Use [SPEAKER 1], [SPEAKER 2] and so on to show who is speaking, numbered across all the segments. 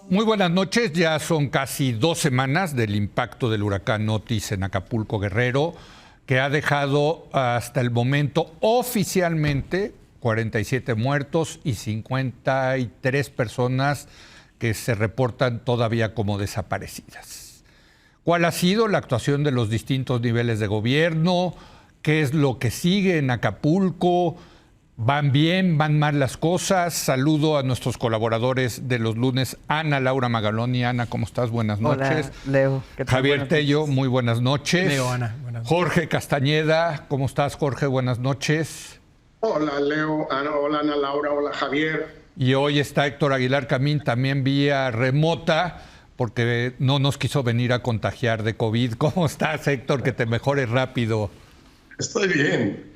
[SPEAKER 1] Muy buenas noches, ya son casi 2 semanas del impacto del huracán Otis en Acapulco, Guerrero, que ha dejado hasta el momento oficialmente 47 muertos y 53 personas que se reportan todavía como desaparecidas. ¿Cuál ha sido la actuación de los distintos niveles de gobierno? ¿Qué es lo que sigue en Acapulco? ¿Van bien? ¿Van mal las cosas? Saludo a nuestros colaboradores de los lunes, Ana Laura Magaloni. Ana, ¿cómo estás? Buenas noches.
[SPEAKER 2] Hola, Leo.
[SPEAKER 1] ¿Qué tal? Javier Tello, muy buenas noches.
[SPEAKER 3] Leo, Ana, buenas noches.
[SPEAKER 1] Jorge Castañeda, ¿cómo estás, Jorge? Buenas noches.
[SPEAKER 4] Hola, Leo. Hola, Ana Laura. Hola, Javier.
[SPEAKER 1] Y hoy está Héctor Aguilar Camín, también vía remota, porque no nos quiso venir a contagiar de COVID. ¿Cómo estás, Héctor? Que te mejores rápido.
[SPEAKER 5] Estoy bien.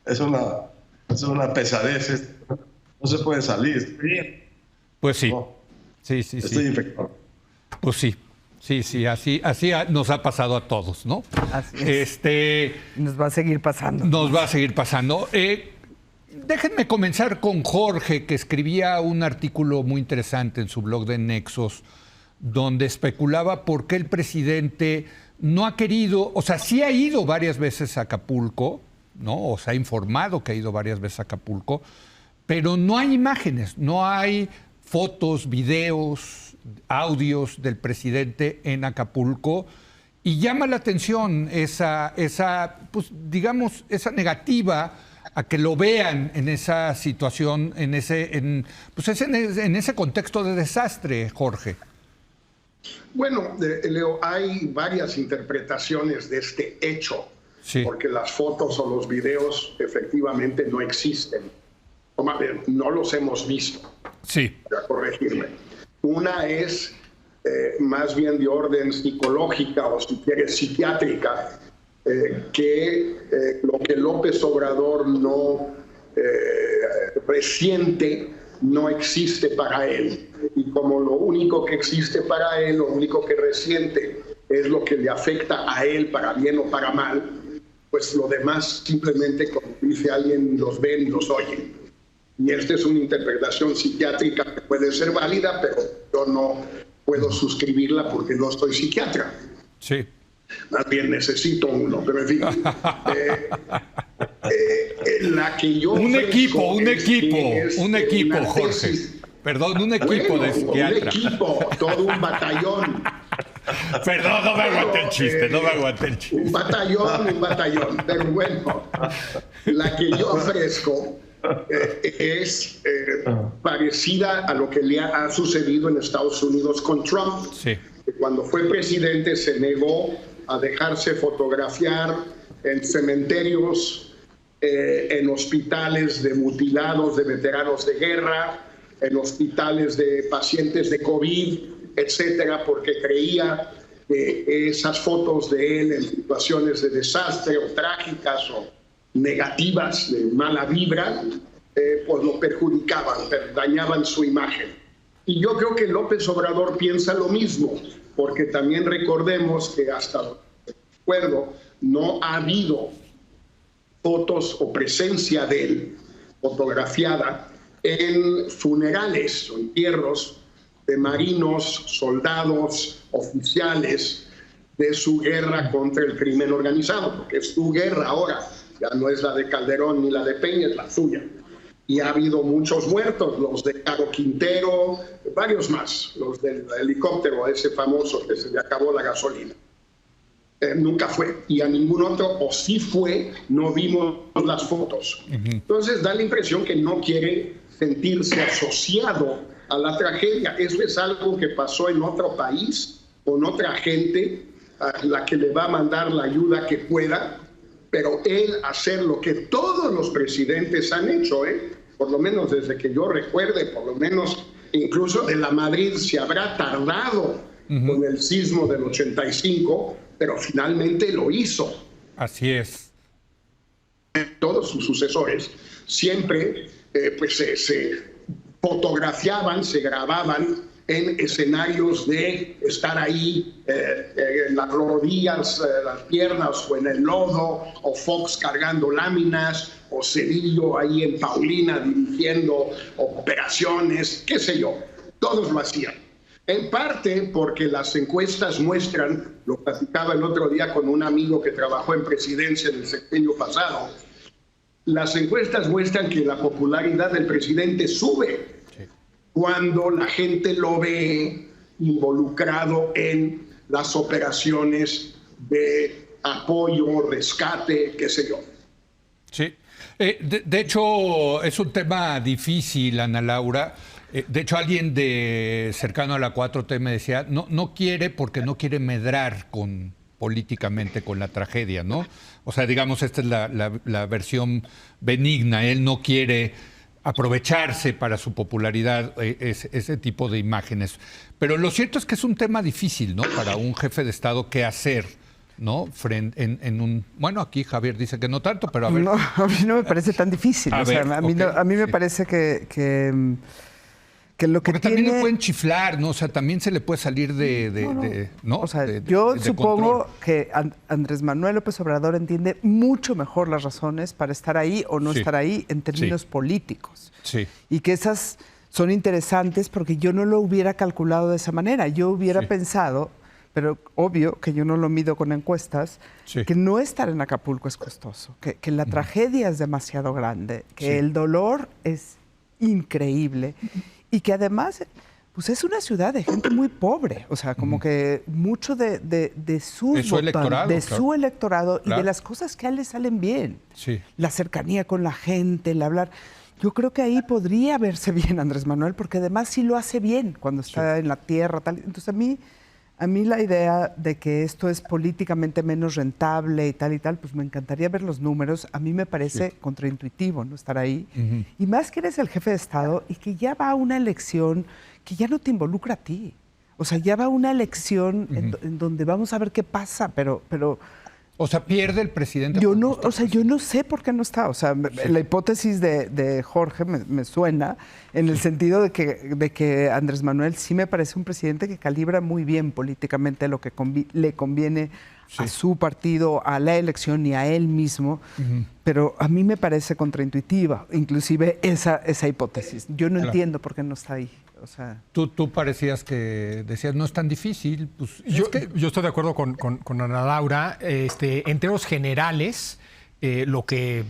[SPEAKER 5] Es una pesadez. No se puede salir. Estoy bien.
[SPEAKER 1] Pues sí.
[SPEAKER 5] No.
[SPEAKER 1] Sí.
[SPEAKER 5] Estoy infectado.
[SPEAKER 1] Pues sí. Sí, así nos ha pasado a todos, ¿no?
[SPEAKER 2] Así es. Nos va a seguir pasando.
[SPEAKER 1] Nos va a seguir pasando. Déjenme comenzar con Jorge, que escribía un artículo muy interesante en su blog de Nexos, donde especulaba por qué el presidente no ha querido, o sea, sí ha ido varias veces a Acapulco, ¿no? O se ha informado que ha ido varias veces a Acapulco, pero no hay imágenes, no hay fotos, videos, audios del presidente en Acapulco, y llama la atención esa pues, digamos, esa negativa a que lo vean en esa situación, en ese contexto de desastre, Jorge.
[SPEAKER 4] Bueno, Leo, hay varias interpretaciones de este hecho,
[SPEAKER 1] sí,
[SPEAKER 4] porque las fotos o los videos efectivamente no existen. O más bien, no los hemos visto.
[SPEAKER 1] Sí.
[SPEAKER 4] Para corregirme. Una es más bien de orden psicológica o si quieres psiquiátrica, que lo que López Obrador no resiente no existe para él. Y como lo único que existe para él, lo único que resiente es lo que le afecta a él para bien o para mal, pues lo demás simplemente, como dice alguien, los ven y los oyen. Y esta es una interpretación psiquiátrica que puede ser válida, pero yo no puedo suscribirla porque no soy psiquiatra.
[SPEAKER 1] Sí.
[SPEAKER 4] Más bien necesito uno, pero en fin. La que yo
[SPEAKER 1] un equipo,
[SPEAKER 4] Jorge.
[SPEAKER 1] Perdón, un equipo de psiquiatra.
[SPEAKER 4] Un equipo, todo un batallón.
[SPEAKER 1] Perdón, no me aguanté el chiste,
[SPEAKER 4] Un batallón. Pero bueno, la que yo ofrezco es parecida a lo que le ha sucedido en Estados Unidos con Trump.
[SPEAKER 1] Sí.
[SPEAKER 4] Cuando fue presidente se negó a dejarse fotografiar en cementerios, en hospitales de mutilados, de veteranos de guerra, en hospitales de pacientes de COVID, etcétera, porque creía que esas fotos de él en situaciones de desastre o trágicas o negativas, de mala vibra, pues lo perjudicaban, dañaban su imagen. Y yo creo que López Obrador piensa lo mismo, porque también recordemos que hasta lo que recuerdo no ha habido fotos o presencia de él fotografiada en funerales o entierros de marinos, soldados, oficiales de su guerra contra el crimen organizado, porque es su guerra ahora, ya no es la de Calderón ni la de Peña, es la suya. Y ha habido muchos muertos, los de Caro Quintero, varios más, los del helicóptero, ese famoso que se le acabó la gasolina. Nunca fue, y a ningún otro, o sí fue, no vimos las fotos. Entonces da la impresión que no quiere sentirse asociado a la tragedia. Eso es algo que pasó en otro país, con otra gente, a la que le va a mandar la ayuda que pueda, pero él hacer lo que todos los presidentes han hecho, por lo menos desde que yo recuerde, por lo menos incluso de la Madrid se habrá tardado con el sismo del 85, pero finalmente lo hizo.
[SPEAKER 1] Así es.
[SPEAKER 4] Todos sus sucesores siempre pues se fotografiaban, se grababan en escenarios de estar ahí en las rodillas, las piernas o en el lodo, o Fox cargando láminas, o Cedillo ahí en Paulina dirigiendo operaciones, qué sé yo, todos lo hacían. En parte porque las encuestas muestran, lo platicaba el otro día con un amigo que trabajó en presidencia en el sexenio pasado, las encuestas muestran que la popularidad del presidente sube cuando la gente lo ve involucrado en las operaciones de apoyo, rescate, qué sé yo.
[SPEAKER 1] Sí. De hecho, es un tema difícil, Ana Laura. De hecho, alguien cercano a la 4T me decía, no quiere porque no quiere medrar políticamente con la tragedia, ¿no? O sea, digamos, esta es la versión benigna. Él no quiere aprovecharse para su popularidad ese tipo de imágenes. Pero lo cierto es que es un tema difícil, ¿no? Para un jefe de Estado, ¿qué hacer? ¿No? Bueno, aquí Javier dice que no tanto, pero a ver.
[SPEAKER 2] No, a mí no me parece tan difícil. A mí me parece que lo que
[SPEAKER 1] porque también le pueden chiflar, ¿no? O sea, también se le puede salir ¿no?
[SPEAKER 2] O sea,
[SPEAKER 1] de
[SPEAKER 2] yo supongo
[SPEAKER 1] control.
[SPEAKER 2] que Andrés Manuel López Obrador entiende mucho mejor las razones para estar ahí o no estar ahí en términos políticos.
[SPEAKER 1] Sí.
[SPEAKER 2] Y que esas son interesantes porque yo no lo hubiera calculado de esa manera. Yo hubiera pensado, pero obvio que yo no lo mido con encuestas, que no estar en Acapulco es costoso, que la tragedia es demasiado grande, que el dolor es increíble y que además pues es una ciudad de gente muy pobre, o sea, como que mucho de su electorado y de las cosas que a él le salen bien.
[SPEAKER 1] Sí.
[SPEAKER 2] La cercanía con la gente, el hablar. Yo creo que ahí podría verse bien Andrés Manuel, porque además sí lo hace bien cuando está en la tierra, tal. Entonces a mí la idea de que esto es políticamente menos rentable y tal, pues me encantaría ver los números. A mí me parece contraintuitivo no estar ahí. Y más que eres el jefe de Estado y que ya va a una elección que ya no te involucra a ti. O sea, ya va a una elección en donde vamos a ver qué pasa, pero
[SPEAKER 1] o sea, pierde el presidente.
[SPEAKER 2] Yo no sé por qué no está. O sea, la hipótesis de Jorge me suena en el sentido de que Andrés Manuel sí me parece un presidente que calibra muy bien políticamente lo que le conviene a su partido, a la elección y a él mismo. Pero a mí me parece contraintuitiva, inclusive esa hipótesis. Yo no entiendo por qué no está ahí. O sea,
[SPEAKER 1] tú parecías que decías, no es tan difícil. Pues,
[SPEAKER 3] yo estoy de acuerdo con Ana Laura. En términos generales, lo que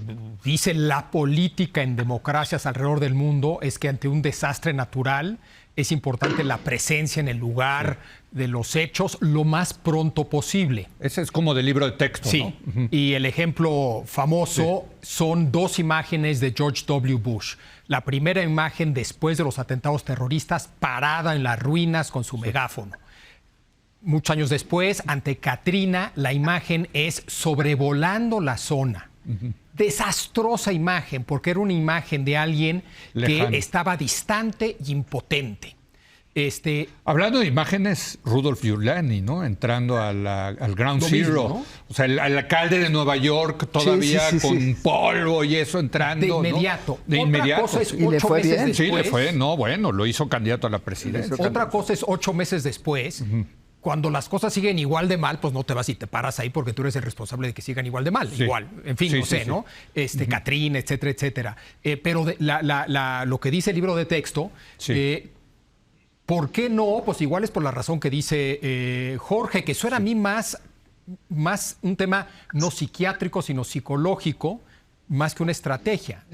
[SPEAKER 3] dice la política en democracias alrededor del mundo es que ante un desastre natural es importante la presencia en el lugar de los hechos lo más pronto posible.
[SPEAKER 1] Ese es como del libro de texto,
[SPEAKER 3] sí, ¿no? Y el ejemplo famoso son dos imágenes de George W. Bush. La primera imagen después de los atentados terroristas, parada en las ruinas con su megáfono. Muchos años después, ante Katrina, la imagen es sobrevolando la zona. Desastrosa imagen, porque era una imagen de alguien lejano, que estaba distante y impotente.
[SPEAKER 1] Hablando de imágenes, Rudolph Giuliani, ¿no? Entrando al Ground Zero.
[SPEAKER 3] Mismo, ¿no?
[SPEAKER 1] O sea, el alcalde de Nueva York todavía con polvo y eso entrando.
[SPEAKER 3] De inmediato.
[SPEAKER 1] ¿No? De inmediato.
[SPEAKER 2] Otra cosa es 8 meses después.
[SPEAKER 1] Sí, le fue. No, bueno, lo hizo candidato a la presidencia.
[SPEAKER 3] Otra cosa es 8 meses después. Cuando las cosas siguen igual de mal, pues no te vas y te paras ahí porque tú eres el responsable de que sigan igual de mal. Igual, en fin, no sé, ¿no? Katrina, etcétera, etcétera. Pero lo que dice el libro de texto, ¿por qué no? Pues igual es por la razón que dice Jorge, que suena a mí más un tema no psiquiátrico, sino psicológico, más que una estrategia.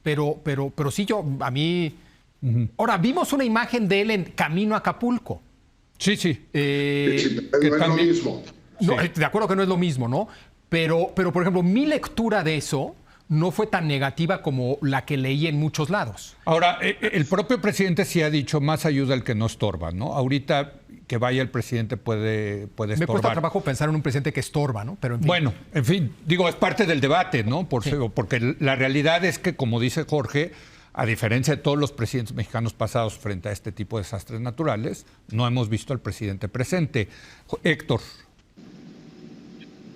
[SPEAKER 3] Pero sí, a mí... Ahora, vimos una imagen de él en camino a Acapulco.
[SPEAKER 1] Sí.
[SPEAKER 4] Que no es lo mismo.
[SPEAKER 3] No, de acuerdo que no es lo mismo, ¿no? Pero, por ejemplo, mi lectura de eso no fue tan negativa como la que leí en muchos lados.
[SPEAKER 1] Ahora, el propio presidente sí ha dicho más ayuda al que no estorba, ¿no? Ahorita que vaya el presidente puede estorbar.
[SPEAKER 3] Me cuesta trabajo pensar en un presidente que estorba, ¿no? Pero en fin.
[SPEAKER 1] Bueno, en fin, digo, es parte del debate, ¿no? Porque la realidad es que, como dice Jorge, a diferencia de todos los presidentes mexicanos pasados frente a este tipo de desastres naturales, no hemos visto al presidente presente. Héctor.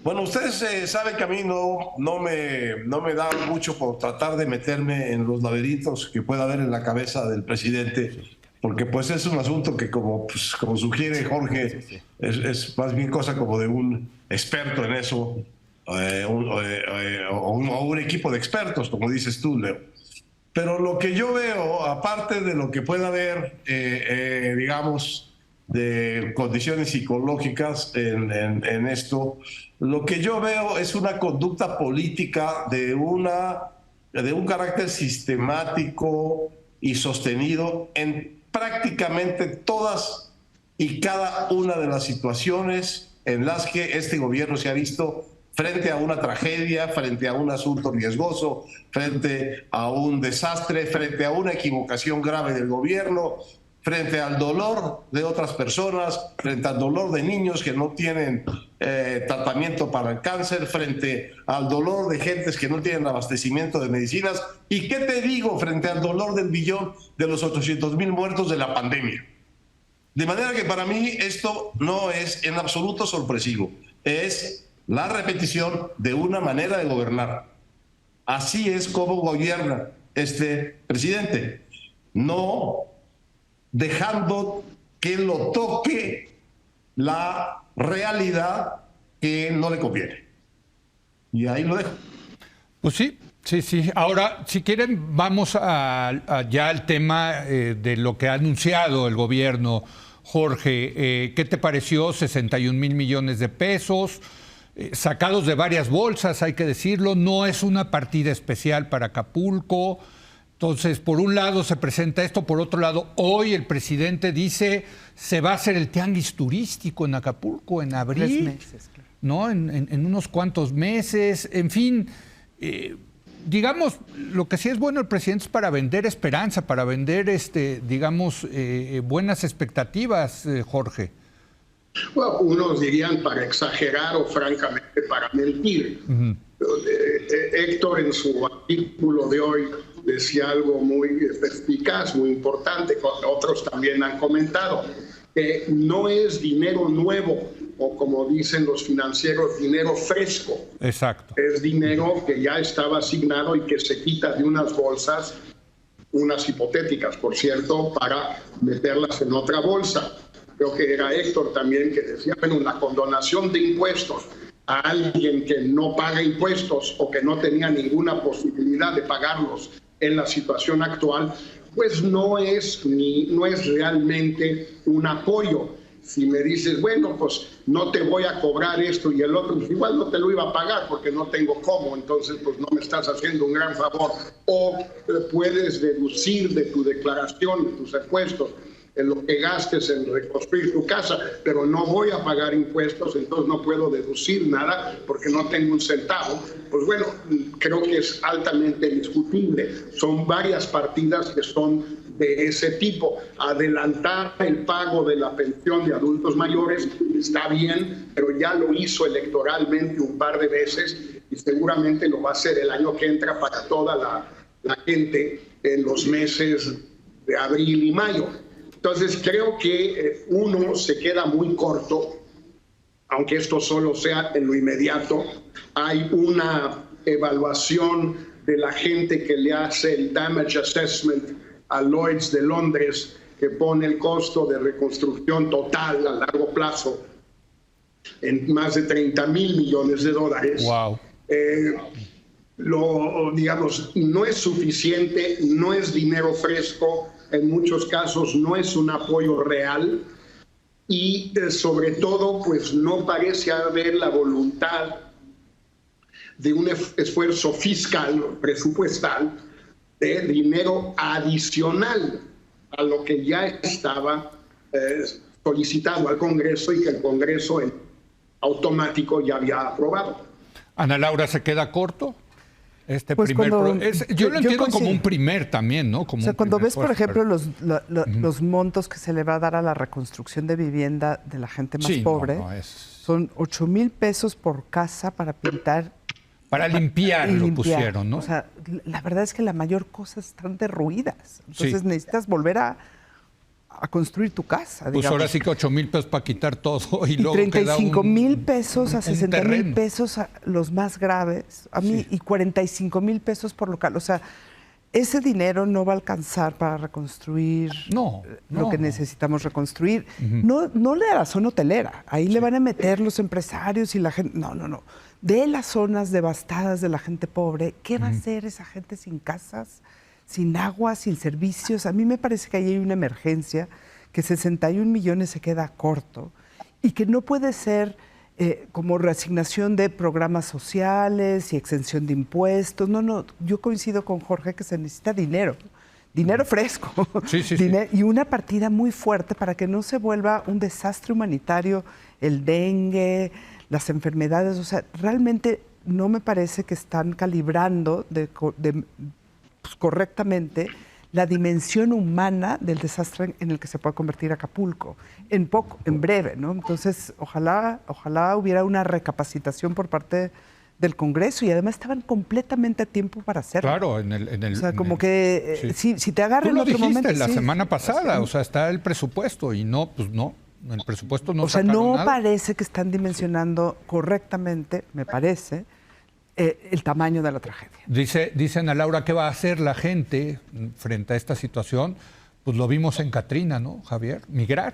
[SPEAKER 5] Bueno, ustedes saben que a mí no me da mucho por tratar de meterme en los laberintos que pueda haber en la cabeza del presidente, porque pues es un asunto que como sugiere Jorge, es más bien cosa como de un experto en eso, o un equipo de expertos, como dices tú, Leo. Pero lo que yo veo, aparte de lo que pueda haber, digamos, de condiciones psicológicas en esto, lo que yo veo es una conducta política de un carácter sistemático y sostenido en prácticamente todas y cada una de las situaciones en las que este gobierno se ha visto frente a una tragedia, frente a un asunto riesgoso, frente a un desastre, frente a una equivocación grave del gobierno, frente al dolor de otras personas, frente al dolor de niños que no tienen tratamiento para el cáncer, frente al dolor de gentes que no tienen abastecimiento de medicinas. ¿Y qué te digo frente al dolor del billón de los 800,000 muertos de la pandemia? De manera que para mí esto no es en absoluto sorpresivo, es la repetición de una manera de gobernar. Así es como gobierna este presidente, no dejando que lo toque la realidad que no le conviene. Y ahí lo dejo.
[SPEAKER 1] Pues sí, sí, sí. Ahora, si quieren, vamos ya al tema de lo que ha anunciado el gobierno. Jorge, ¿qué te pareció? 61,000 millones de pesos, sacados de varias bolsas, hay que decirlo. No es una partida especial para Acapulco. Entonces, por un lado se presenta esto, por otro lado, hoy el presidente dice se va a hacer el tianguis turístico en Acapulco en abril.
[SPEAKER 2] 3 meses, claro.
[SPEAKER 1] ¿No? En unos cuantos meses, en fin, digamos, lo que sí es bueno el presidente es para vender esperanza, para vender, digamos, buenas expectativas, Jorge.
[SPEAKER 4] Bueno, unos dirían para exagerar o francamente para mentir. Héctor en su artículo de hoy decía algo muy eficaz, muy importante, otros también han comentado, que no es dinero nuevo, o como dicen los financieros, dinero fresco.
[SPEAKER 1] Exacto.
[SPEAKER 4] Es dinero que ya estaba asignado y que se quita de unas bolsas, unas hipotéticas, por cierto, para meterlas en otra bolsa. Creo que era Héctor también que decía, bueno, una condonación de impuestos a alguien que no paga impuestos o que no tenía ninguna posibilidad de pagarlos en la situación actual, pues no es realmente un apoyo. Si me dices, bueno, pues no te voy a cobrar esto y el otro, pues igual no te lo iba a pagar porque no tengo cómo, entonces pues no me estás haciendo un gran favor. O puedes deducir de tu declaración, de tus impuestos, en lo que gastes en reconstruir tu casa, pero no voy a pagar impuestos, entonces no puedo deducir nada porque no tengo un centavo. Pues bueno, creo que es altamente discutible. Son varias partidas que son de ese tipo. Adelantar el pago de la pensión de adultos mayores está bien, pero ya lo hizo electoralmente un par de veces y seguramente lo va a hacer el año que entra para toda la gente en los meses de abril y mayo. Entonces creo que uno se queda muy corto, aunque esto solo sea en lo inmediato. Hay una evaluación de la gente que le hace el damage assessment a Lloyd's de Londres, que pone el costo de reconstrucción total a largo plazo en más de 30,000 millones de dólares.
[SPEAKER 1] Wow.
[SPEAKER 4] Digamos, no es suficiente, no es dinero fresco, en muchos casos no es un apoyo real y sobre todo pues no parece haber la voluntad de un esfuerzo fiscal, presupuestal, de dinero adicional a lo que ya estaba solicitado al Congreso y que el Congreso en automático ya había aprobado.
[SPEAKER 1] Ana Laura, ¿se queda corto?
[SPEAKER 2] Pues
[SPEAKER 1] yo lo entiendo como un primer también, ¿no? Como
[SPEAKER 2] o sea, cuando ves, por ejemplo, los montos que se le va a dar a la reconstrucción de vivienda de la gente más pobre, son 8,000 pesos por casa para pintar.
[SPEAKER 1] Para limpiar lo pusieron, ¿no?
[SPEAKER 2] O sea, la verdad es que la mayor cosa están derruidas. Entonces necesitas volver a construir tu casa.
[SPEAKER 1] Pues digamos. Ahora sí que 8,000 pesos para quitar todo y luego
[SPEAKER 2] 35,000 pesos a 60,000 pesos a los más graves. A mí, y 45,000 pesos por local. O sea, ese dinero no va a alcanzar para reconstruir lo que necesitamos reconstruir. No de la zona hotelera. Ahí le van a meter los empresarios y la gente. No. De las zonas devastadas de la gente pobre, ¿qué va a hacer esa gente sin casas, sin agua, sin servicios. A mí me parece que ahí hay una emergencia, que 61 millones se queda corto y que no puede ser como reasignación de programas sociales y exención de impuestos. No, yo coincido con Jorge que se necesita dinero fresco,
[SPEAKER 1] sí.
[SPEAKER 2] Y una partida muy fuerte para que no se vuelva un desastre humanitario, el dengue, las enfermedades. O sea, realmente no me parece que están calibrando correctamente la dimensión humana del desastre en el que se puede convertir Acapulco, en breve, ¿no? Entonces, ojalá hubiera una recapacitación por parte del Congreso y además estaban completamente a tiempo para hacerlo.
[SPEAKER 1] Claro, o sea, como que
[SPEAKER 2] si te agarran en otro momento.
[SPEAKER 1] Tú lo dijiste la semana pasada, o sea, está el presupuesto y no, el presupuesto no.
[SPEAKER 2] O sea, no parece que están dimensionando correctamente, me parece, el tamaño de la tragedia.
[SPEAKER 1] Dice Ana Laura, ¿qué va a hacer la gente frente a esta situación? Pues lo vimos en Katrina, ¿no, Javier? Migrar.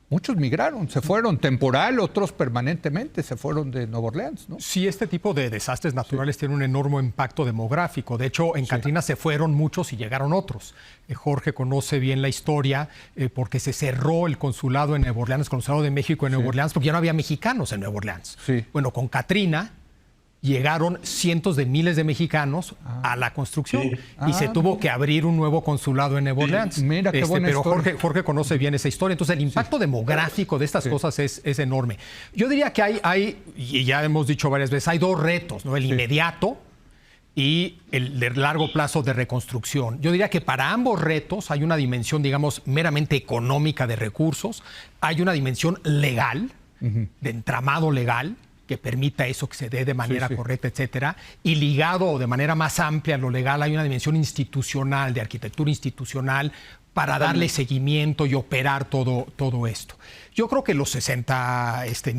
[SPEAKER 1] Muchos migraron, se fueron temporal, otros permanentemente, se fueron de Nueva Orleans, ¿no?
[SPEAKER 3] Sí, este tipo de desastres naturales tiene un enorme impacto demográfico. De hecho, en Katrina se fueron muchos y llegaron otros. Jorge conoce bien la historia porque se cerró el consulado en Nueva Orleans, el consulado de México en Nueva Orleans, porque ya no había mexicanos en Nueva Orleans.
[SPEAKER 1] Sí.
[SPEAKER 3] Bueno, con Katrina llegaron cientos de miles de mexicanos a la construcción y se tuvo que abrir un nuevo consulado en Nueva Orleans.
[SPEAKER 1] Mira qué buena
[SPEAKER 3] pero
[SPEAKER 1] historia.
[SPEAKER 3] Jorge conoce bien esa historia. Entonces el impacto demográfico de estas cosas es enorme. Yo diría que hay, y ya hemos dicho varias veces, hay dos retos, ¿no? El inmediato y el de largo plazo de reconstrucción. Yo diría que para ambos retos hay una dimensión, digamos, meramente económica de recursos, hay una dimensión legal, de entramado legal, que permita eso, que se dé de manera correcta, etcétera. Y ligado de manera más amplia a lo legal, hay una dimensión institucional, de arquitectura institucional, para darle seguimiento y operar todo esto. Yo creo que los 61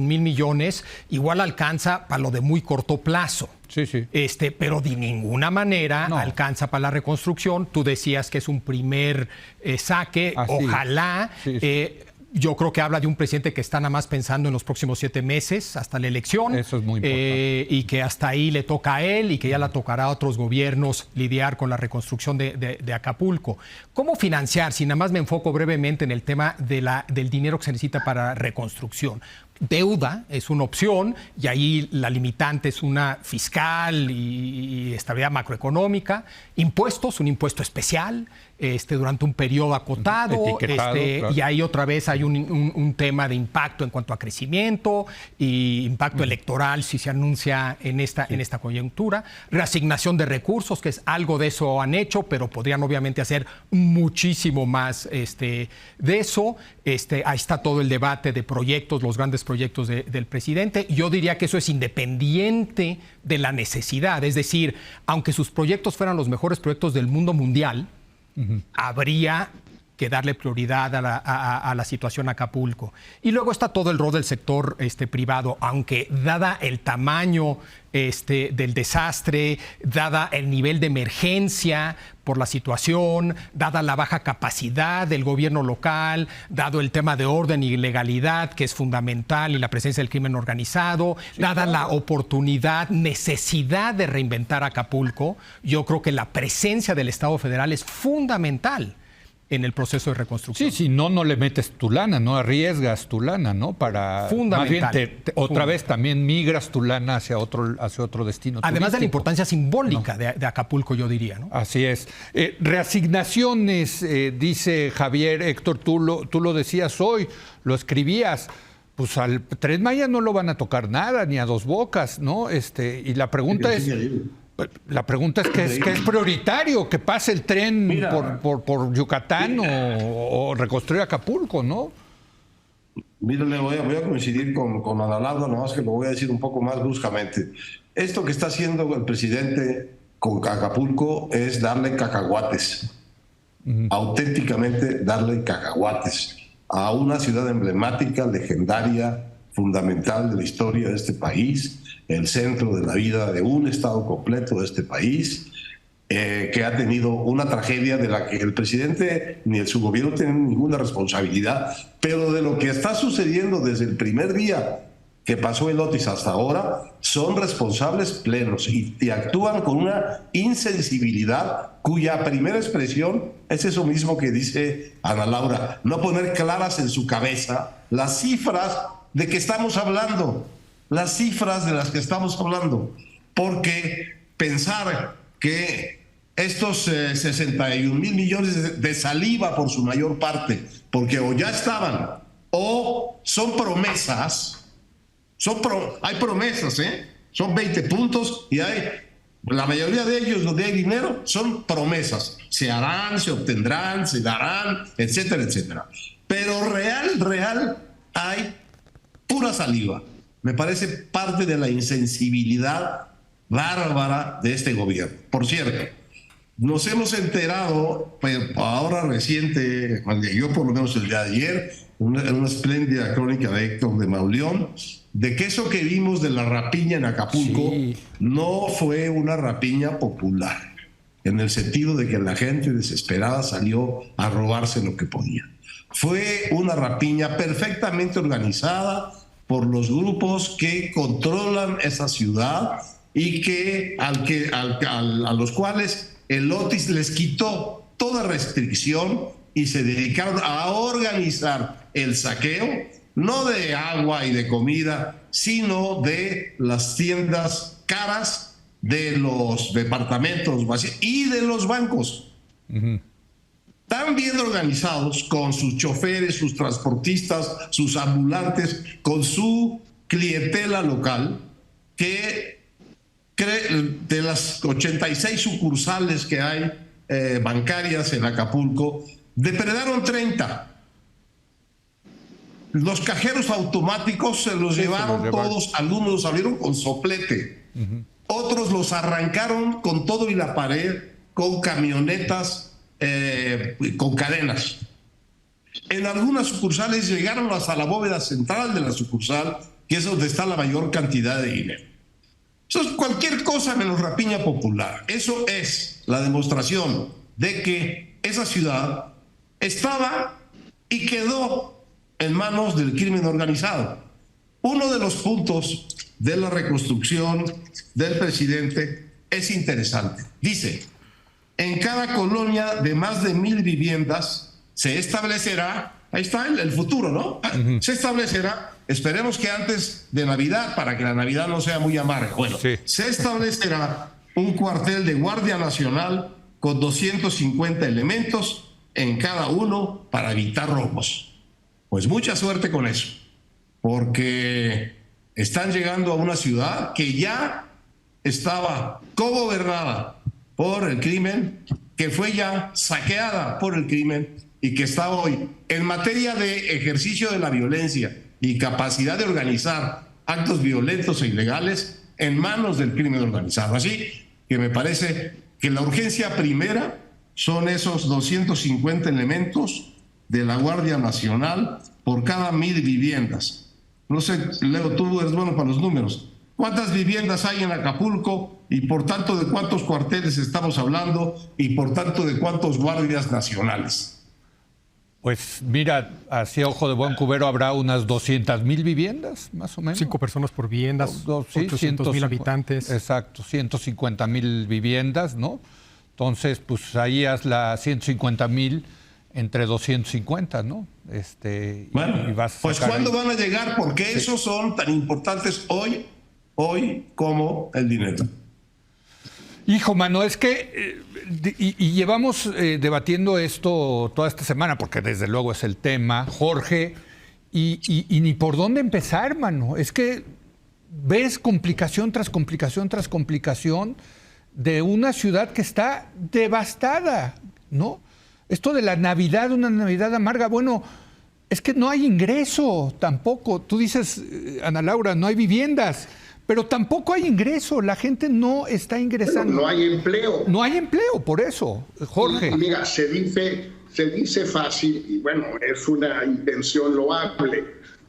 [SPEAKER 3] mil millones, igual alcanza para lo de muy corto plazo.
[SPEAKER 1] Sí.
[SPEAKER 3] Pero de ninguna manera alcanza para la reconstrucción. Tú decías que es un primer saque. Ojalá. Yo creo que habla de un presidente que está nada más pensando en los próximos 7 meses hasta la elección.
[SPEAKER 1] Eso es muy importante.
[SPEAKER 3] Y que hasta ahí le toca a él y que ya le tocará a otros gobiernos lidiar con la reconstrucción de Acapulco. ¿Cómo financiar? Si nada más me enfoco brevemente en el tema del dinero que se necesita para reconstrucción. Deuda es una opción y ahí la limitante es una fiscal y estabilidad macroeconómica. Impuestos, un impuesto especial durante un periodo acotado.
[SPEAKER 1] Claro.
[SPEAKER 3] Y ahí otra vez hay un tema de impacto en cuanto a crecimiento y impacto electoral si se anuncia en esta coyuntura. Reasignación de recursos, que es algo de eso han hecho, pero podrían obviamente hacer muchísimo más de eso. Ahí está todo el debate de proyectos, los grandes proyectos del presidente. Yo diría que eso es independiente de la necesidad. Es decir, aunque sus proyectos fueran los mejores proyectos del mundo mundial, habría que darle prioridad a la situación Acapulco. Y luego está todo el rol del sector privado, aunque dada el tamaño del desastre, dada el nivel de emergencia por la situación, dada la baja capacidad del gobierno local, dado el tema de orden y legalidad, que es fundamental, y la presencia del crimen organizado, dada la oportunidad, necesidad de reinventar Acapulco, yo creo que la presencia del Estado federal es fundamental en el proceso de reconstrucción.
[SPEAKER 1] Sí, si no le metes tu lana, no arriesgas tu lana, ¿no? Para
[SPEAKER 3] fundamental.
[SPEAKER 1] Más bien otra vez también migras tu lana hacia otro destino.
[SPEAKER 3] Además
[SPEAKER 1] turístico.
[SPEAKER 3] De la importancia simbólica de Acapulco, yo diría, ¿no?
[SPEAKER 1] Así es. Reasignaciones, dice Javier. Héctor, tú lo decías hoy, lo escribías. Pues al Tren Maya no lo van a tocar nada, ni a Dos Bocas, ¿no? Y la pregunta es... La pregunta es ¿qué es prioritario? ¿Que pase el tren por Yucatán o reconstruir Acapulco, no?
[SPEAKER 5] Mira, voy a coincidir con Ana Laura, nomás que lo voy a decir un poco más bruscamente. Esto que está haciendo el presidente con Acapulco es darle cacahuates, auténticamente darle cacahuates a una ciudad emblemática, legendaria, fundamental de la historia de este país, el centro de la vida de un Estado completo de este país, que ha tenido una tragedia de la que el presidente ni su gobierno tienen ninguna responsabilidad, pero de lo que está sucediendo desde el primer día que pasó el Otis hasta ahora son responsables plenos y actúan con una insensibilidad cuya primera expresión es eso mismo que dice Ana Laura, no poner claras en su cabeza las cifras de que estamos hablando, las cifras de las que estamos hablando, porque pensar que estos 61,000 millones de saliva por su mayor parte, porque o ya estaban o son promesas, hay promesas, son 20 puntos y la mayoría de ellos donde hay dinero son promesas, se harán, se obtendrán, se darán, etcétera, etcétera. Pero real hay pura saliva. Me parece parte de la insensibilidad bárbara de este gobierno. Por cierto, nos hemos enterado, ahora reciente, yo por lo menos el día de ayer, una espléndida crónica de Héctor de Mauleón, de que eso que vimos de la rapiña en Acapulco no fue una rapiña popular, en el sentido de que la gente desesperada salió a robarse lo que podía. Fue una rapiña perfectamente organizada por los grupos que controlan esa ciudad y a los cuales el Otis les quitó toda restricción y se dedicaron a organizar el saqueo, no de agua y de comida, sino de las tiendas caras, de los departamentos vacíos y de los bancos. Tan bien organizados, con sus choferes, sus transportistas, sus ambulantes, con su clientela local, que de las 86 sucursales que hay bancarias en Acapulco, depredaron 30. Los cajeros automáticos se los llevaron todos, algunos los abrieron con soplete, otros los arrancaron con todo y la pared, con camionetas, con cadenas. En algunas sucursales llegaron hasta la bóveda central de la sucursal, que es donde está la mayor cantidad de dinero. Eso es cualquier cosa menos rapiña popular. Eso es la demostración de que esa ciudad estaba y quedó en manos del crimen organizado. Uno de los puntos de la reconstrucción del presidente es interesante. Dice, en cada colonia de más de 1,000 viviendas se establecerá, ahí está el futuro, ¿no? Se establecerá, esperemos que antes de Navidad, para que la Navidad no sea muy amarga. Bueno, se establecerá un cuartel de Guardia Nacional con 250 elementos en cada uno para evitar robos. Pues mucha suerte con eso, porque están llegando a una ciudad que ya estaba cogobernada por el crimen, que fue ya saqueada por el crimen y que está hoy en materia de ejercicio de la violencia y capacidad de organizar actos violentos e ilegales en manos del crimen organizado. Así que me parece que la urgencia primera son esos 250 elementos de la Guardia Nacional por cada 1,000 viviendas. No sé, Leo, tú eres bueno para los números. ¿Cuántas viviendas hay en Acapulco y por tanto de cuántos cuarteles estamos hablando y por tanto de cuántos guardias nacionales?
[SPEAKER 1] Pues mira, hacia ojo de buen cubero habrá unas 200,000 viviendas, más o menos.
[SPEAKER 3] 5 personas por viviendas, 800,000 habitantes. Exacto,
[SPEAKER 1] 150,000 viviendas, ¿no? Entonces, pues ahí haz las 150,000 entre 250, ¿no?
[SPEAKER 5] Bueno,
[SPEAKER 1] y vas
[SPEAKER 5] pues ¿cuándo van a llegar? Porque esos son tan importantes hoy como el dinero.
[SPEAKER 1] Hijo, mano, es que y llevamos debatiendo esto toda esta semana, porque desde luego es el tema, Jorge, y ni por dónde empezar, mano. Es que ves complicación tras complicación tras complicación de una ciudad que está devastada, ¿no? Esto de la Navidad, una Navidad amarga, bueno, es que no hay ingreso tampoco. Tú dices, Ana Laura, no hay viviendas, pero tampoco hay ingreso. La gente no está ingresando.
[SPEAKER 4] Pero no hay empleo.
[SPEAKER 1] No hay empleo, por eso, Jorge.
[SPEAKER 4] Y mira, se dice fácil, y bueno, es una intención loable,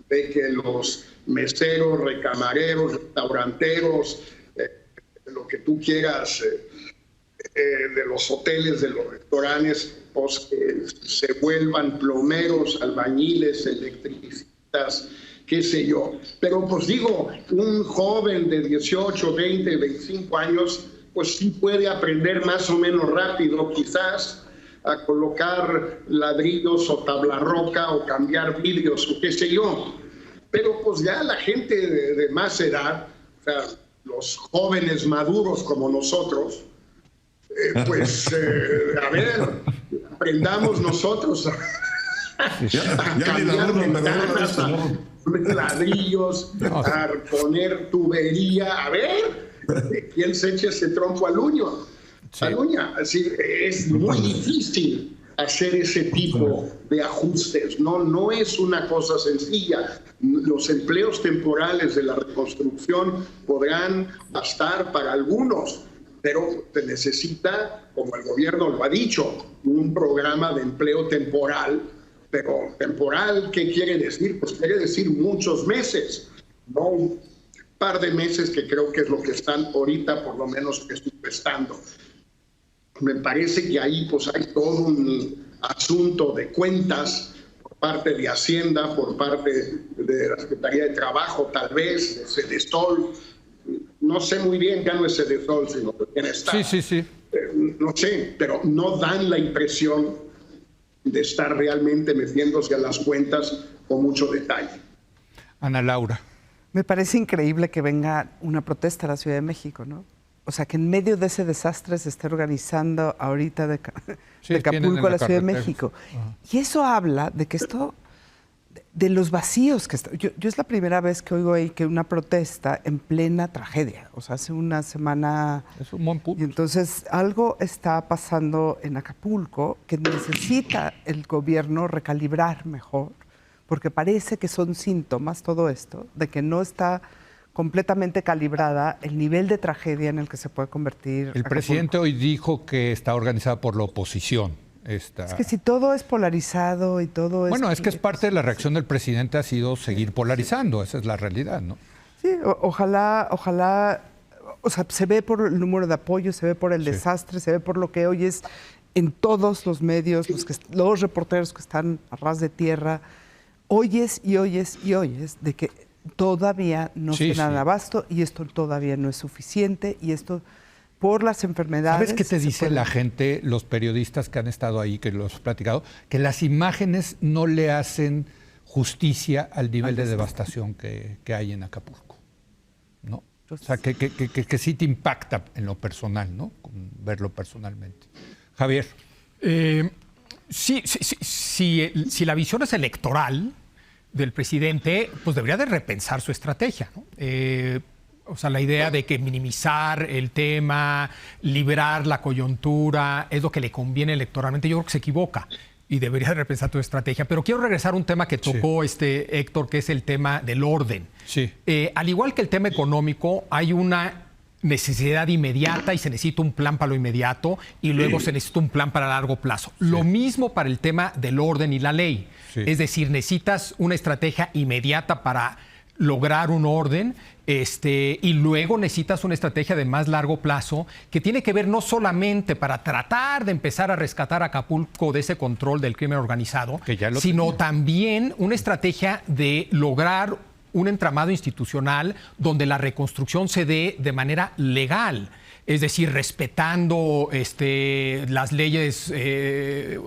[SPEAKER 4] de que los meseros, recamareros, restauranteros, lo que tú quieras, de los hoteles, de los restaurantes, pues que se vuelvan plomeros, albañiles, electricistas, qué sé yo. Pero pues digo, un joven de 18, 20, 25 años, pues sí puede aprender más o menos rápido quizás a colocar ladrillos o tabla roca o cambiar vidrios o qué sé yo. Pero pues ya la gente de más edad, o sea, los jóvenes maduros como nosotros, a ver, aprendamos nosotros a cambiar ventanas, a poner ladrillos, a poner tubería, a ver, ¿quién se echa ese trompo al uño? Sí. Al uña. Así, es muy difícil hacer ese tipo de ajustes, no es una cosa sencilla. Los empleos temporales de la reconstrucción podrán bastar para algunos, pero se necesita, como el gobierno lo ha dicho, un programa de empleo temporal. Pero temporal, ¿qué quiere decir? Pues quiere decir muchos meses, no un par de meses, que creo que es lo que están ahorita, por lo menos presupuestando. Me parece que ahí pues hay todo un asunto de cuentas por parte de Hacienda, por parte de la Secretaría de Trabajo, tal vez, de Sedesol. No sé muy bien, ya no es Sedesol, sino de Bienestar.
[SPEAKER 1] Sí.
[SPEAKER 4] No sé, pero no dan la impresión de estar realmente metiéndose a las cuentas con mucho detalle.
[SPEAKER 1] Ana Laura.
[SPEAKER 2] Me parece increíble que venga una protesta a la Ciudad de México, ¿no? O sea, que en medio de ese desastre se esté organizando ahorita de Acapulco a la Ciudad de México. Y eso habla de que esto, de los vacíos que está. Yo es la primera vez que oigo ahí que una protesta en plena tragedia. O sea, hace una semana.
[SPEAKER 1] Es un buen punto.
[SPEAKER 2] Y entonces algo está pasando en Acapulco que necesita el gobierno recalibrar mejor, porque parece que son síntomas todo esto de que no está completamente calibrada el nivel de tragedia en el que se puede convertir
[SPEAKER 1] El
[SPEAKER 2] Acapulco.
[SPEAKER 1] presidente hoy dijo que está organizada por la oposición. Es
[SPEAKER 2] que si todo es polarizado y todo es...
[SPEAKER 1] Bueno, es que es parte de la reacción del presidente ha sido seguir polarizando, esa es la realidad, ¿no?
[SPEAKER 2] Sí, ojalá, o sea, se ve por el número de apoyos, se ve por el desastre, se ve por lo que oyes en todos los medios, los reporteros que están a ras de tierra, oyes de que todavía no se dan abasto y esto todavía no es suficiente y esto por las enfermedades.
[SPEAKER 1] ¿Sabes qué te dice la gente, los periodistas que han estado ahí, que los he platicado? Que las imágenes no le hacen justicia al nivel de devastación que hay en Acapulco, ¿no? O sea, que sí te impacta en lo personal, ¿no? Verlo personalmente. Javier.
[SPEAKER 3] Si la visión es electoral del presidente, pues debería de repensar su estrategia, ¿no? O sea, la idea de que minimizar el tema, liberar la coyuntura, es lo que le conviene electoralmente, yo creo que se equivoca y debería de repensar tu estrategia. Pero quiero regresar a un tema que tocó Héctor, que es el tema del orden.
[SPEAKER 1] Sí.
[SPEAKER 3] Al igual que el tema económico, hay una necesidad inmediata y se necesita un plan para lo inmediato y luego se necesita un plan para largo plazo. Lo mismo para el tema del orden y la ley. Es decir, necesitas una estrategia inmediata para lograr un orden y luego necesitas una estrategia de más largo plazo que tiene que ver no solamente para tratar de empezar a rescatar a Acapulco de ese control del crimen organizado, sino también una estrategia de lograr un entramado institucional donde la reconstrucción se dé de manera legal. Es decir, respetando las leyes de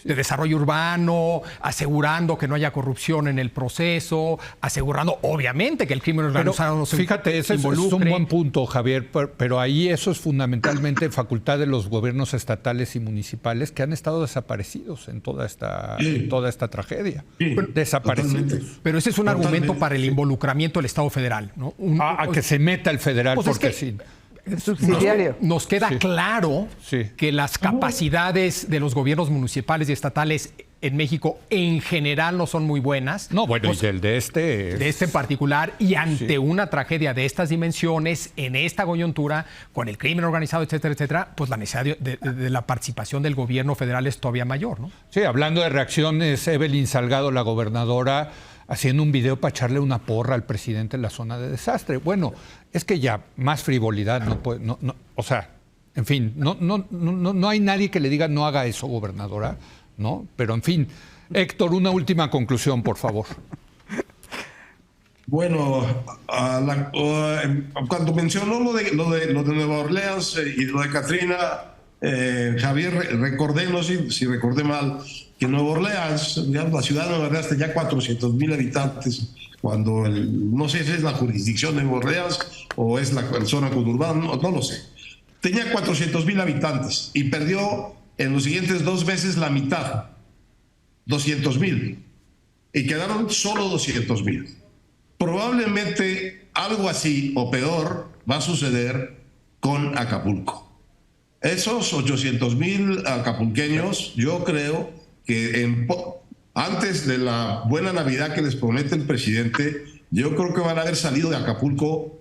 [SPEAKER 3] desarrollo urbano, asegurando que no haya corrupción en el proceso, asegurando, obviamente, que el crimen organizado no se involucre.
[SPEAKER 1] Fíjate, ese es un buen punto, Javier, pero ahí eso es fundamentalmente facultad de los gobiernos estatales y municipales que han estado desaparecidos en toda esta tragedia. Desaparecidos.
[SPEAKER 3] Pero ese es un argumento para el involucramiento del Estado federal, ¿no?
[SPEAKER 1] Que se meta el federal,
[SPEAKER 3] pues
[SPEAKER 1] porque
[SPEAKER 3] sí.
[SPEAKER 2] Subsidiario.
[SPEAKER 3] Nos queda claro que las capacidades de los gobiernos municipales y estatales en México en general no son muy buenas.
[SPEAKER 1] No, bueno, y del de este...
[SPEAKER 3] De este en particular, y ante una tragedia de estas dimensiones, en esta coyuntura, con el crimen organizado, etcétera, etcétera, pues la necesidad de la participación del gobierno federal es todavía mayor, ¿no?
[SPEAKER 1] Sí, hablando de reacciones, Evelyn Salgado, la gobernadora, haciendo un video para echarle una porra al presidente en la zona de desastre. Bueno, es que ya más frivolidad no puede, o sea, en fin, no hay nadie que le diga no haga eso, gobernadora, ¿no? Pero en fin, Héctor, una última conclusión, por favor.
[SPEAKER 5] Bueno, cuando mencionó lo de Nueva Orleans y lo de Katrina, Javier, recordé, no sé si recordé mal, que Nueva Orleans, la ciudad de Nueva Orleans tenía 400,000 habitantes, cuando no sé si es la jurisdicción de Nueva Orleans o es la zona conurbana, no lo sé. Tenía 400,000 habitantes y perdió en los siguientes 2 meses la mitad, 200,000, y quedaron solo 200,000. Probablemente algo así o peor va a suceder con Acapulco. Esos 800,000 acapulqueños, yo creo que antes de la buena Navidad que les promete el presidente, yo creo que van a haber salido de Acapulco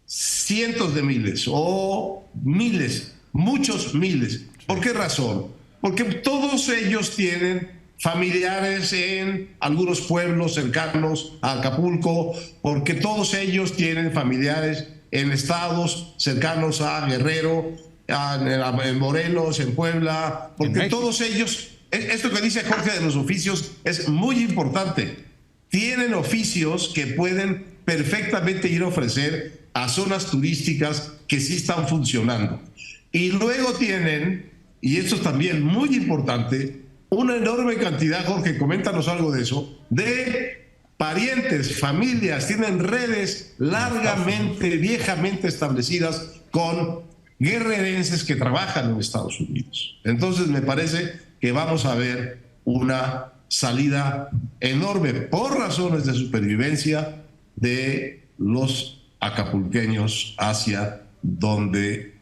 [SPEAKER 5] cientos de miles o miles, muchos miles. ¿Por qué razón? Porque todos ellos tienen familiares en algunos pueblos cercanos a Acapulco, porque todos ellos tienen familiares en estados cercanos a Guerrero, en Morelos, en Puebla, porque todos ellos, esto que dice Jorge de los oficios es muy importante, tienen oficios que pueden perfectamente ir a ofrecer a zonas turísticas que sí están funcionando. Y luego tienen, y esto es también muy importante, una enorme cantidad, Jorge, coméntanos algo de eso, de parientes, familias, tienen redes largamente, viejamente establecidas con guerrerenses que trabajan en Estados Unidos. Entonces me parece que vamos a ver una salida enorme por razones de supervivencia de los acapulqueños hacia donde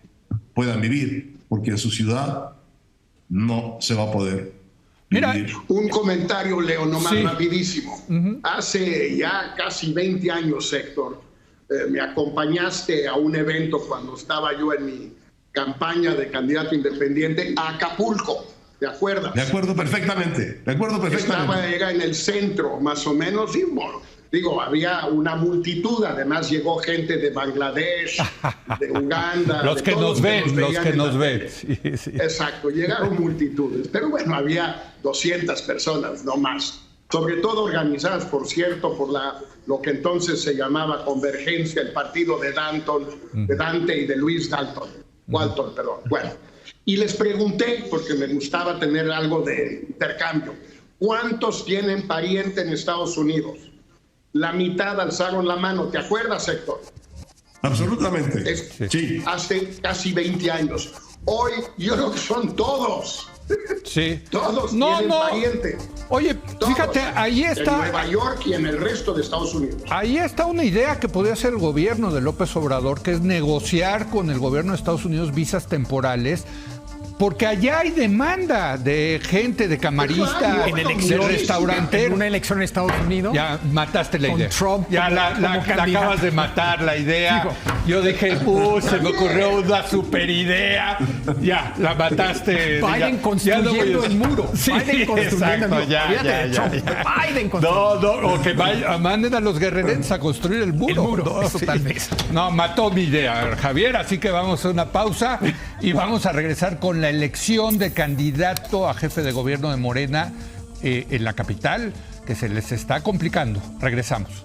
[SPEAKER 5] puedan vivir, porque en su ciudad no se va a poder.
[SPEAKER 1] Mira,
[SPEAKER 4] un comentario, Leo, nomás rapidísimo. Hace ya casi 20 años, Héctor, me acompañaste a un evento cuando estaba yo en mi campaña de candidato independiente a Acapulco, ¿te acuerdas?
[SPEAKER 5] De acuerdo perfectamente,
[SPEAKER 4] Era en el centro, más o menos, y bueno, digo, había una multitud, además llegó gente de Bangladesh, de Uganda.
[SPEAKER 1] los que nos ven. Sí.
[SPEAKER 4] Exacto, llegaron multitudes, pero bueno, había 200 personas, no más. Sobre todo organizadas, por cierto, por lo que entonces se llamaba Convergencia, el partido de Dante y de Luis Walton, perdón. Bueno, y les pregunté, porque me gustaba tener algo de intercambio, ¿cuántos tienen pariente en Estados Unidos? La mitad alzaron la mano, ¿te acuerdas, Héctor?
[SPEAKER 5] Absolutamente.
[SPEAKER 4] Sí. Hace casi 20 años. Hoy yo creo que son todos.
[SPEAKER 1] Sí.
[SPEAKER 4] Todos tienen pariente.
[SPEAKER 1] Oye,
[SPEAKER 4] todos.
[SPEAKER 1] Fíjate, ahí está.
[SPEAKER 4] En Nueva York y en el resto de Estados Unidos.
[SPEAKER 1] Ahí está una idea que podría hacer el gobierno de López Obrador, que es negociar con el gobierno de Estados Unidos visas temporales. Porque allá hay demanda de gente, de camarista, de restaurantero.
[SPEAKER 3] En una elección en Estados Unidos.
[SPEAKER 1] Ya mataste la idea.
[SPEAKER 3] Trump
[SPEAKER 1] ya la acabas de matar la idea. Digo, yo dije, se me ocurrió una super idea. Ya, la mataste.
[SPEAKER 3] Biden construyendo el muro.
[SPEAKER 1] Sí, Biden construyendo el muro. Ya.
[SPEAKER 3] Biden construyendo.
[SPEAKER 1] O que manden a los guerrerenses a construir el muro.
[SPEAKER 3] El muro, eso tal vez.
[SPEAKER 1] No, mató mi idea, Javier. Así que vamos a una pausa y vamos a regresar con la elección de candidato a jefe de gobierno de Morena en la capital, que se les está complicando. Regresamos.